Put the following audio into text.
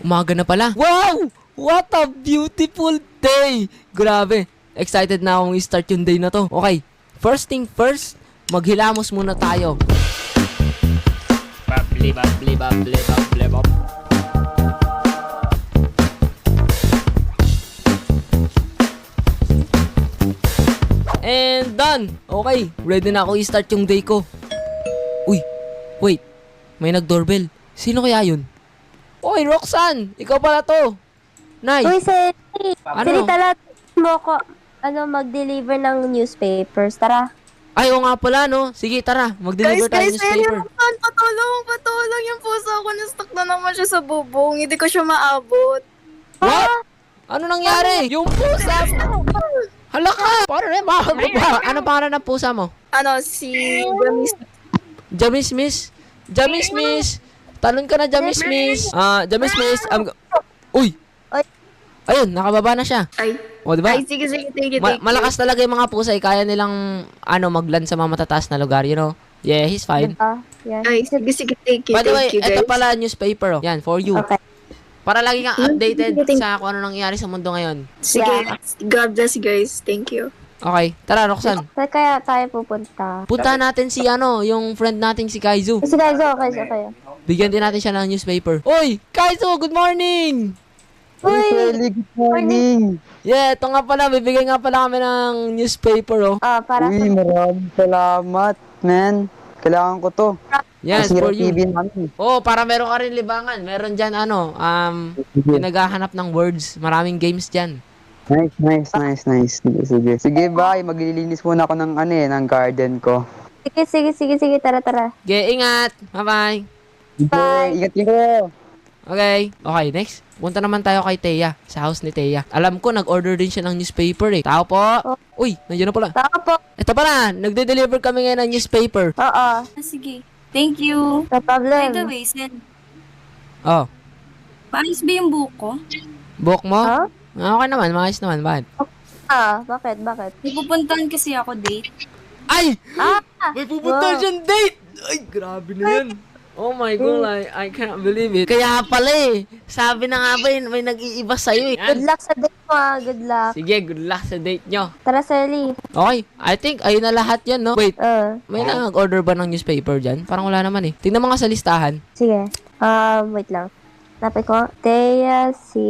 Umaga na pala. Wow! What a beautiful day! Grabe. Excited na akong i-start yung day na to. Okay. First thing first, maghilamos muna tayo. Babli, babli, babli, babli, babli. And done! Okay, ready na ako i-start yung day ko. Uy, wait. May nag-doorbell. Sino kaya yun? Oy, Roxanne! Ikaw pala to! Nay! Uy, Sally! Ano? Sally, tala mo ko, mag-deliver ng newspapers. Tara. Ay, oo nga pala, no? Sige, tara. Mag-deliver tayo ng newspaper. Patulong yung puso ko. Na-stuck na naman siya sa bubong. Hindi ko siya maabot. What? Ano nangyari? Yung pusa mo! Hala ka! Paano na yung Ano pangalan ng pusa mo? Ano, si Jamis. Jamis Miss? Jamis Miss! Talon ka na, Jamis Miss! Jamis Miss! Uy! Oy. Ayun, nakababa na siya. Ay, O, diba? ay, sige, thank you. Malakas talaga yung mga pusa. Kaya nilang, maglan sa mga matataas na lugar, you know? Yeah, he's fine. Yan. Ay, sige, thank you. By the way, Thank you, ito guys. pala newspaper, oh. Yan, for you. Okay. Para lagi kang updated Thank you. sa kung ano nangyayari sa mundo ngayon. Sige, Yeah. God bless you guys. Thank you. Okay, tara, Roxanne. Saan kaya tayo pupunta? Puntahan natin si, yung friend nating si Kaizo. Kasi guys, okay. Bigyan din natin siya ng newspaper. Uy! Kaizo, good morning! Uy! Sally, good morning. Yeah, ito nga pala. Bibigay nga pala kami ng newspaper, oh. Para Uy, maraming salamat, man. Kailangan ko to. Yan, Masira for you. TV namin. Oh, para meron ka rin libangan. Meron dyan, pinaghahanap ng words. Maraming games dyan. Nice. Sige, bye. Maglilinis muna ako ng garden ko. Sige, tara. Okay, ingat. Bye-bye. Bye. Ingat kayo. Okay. Okay, next. Punta naman tayo kay Thea. Sa house ni Thea. Alam ko, nag-order din siya ng newspaper eh. Tao po. Uy, nandiyan na pala. Tama po. Ito pala, nagde-deliver kami ngayon ng newspaper. Oo. Sige. Thank you. No By the problem. way, Sen, Oh, paayos ba yung buhok ko? buhok mo? Ha? Okay naman, maayos naman. Bakit? Bakit? May pupuntahan kasi ako date. Ay! Ah! May pupunta Wow. siyang date! Ay, grabe na yan. Oh my God, I can't believe it. Kaya pala eh. Sabi na nga ba yun, may nag-iiba sa'yo eh. Good luck sa date mo, Good luck. Sige, good luck sa date nyo. Tara, Sally. Okay, I think ayun na lahat yan, no? Wait, may nag-order ba ng newspaper dyan? Parang wala naman eh. Tingnan mo nga sa listahan. Sige. Wait lang. Napay ko. Thea, si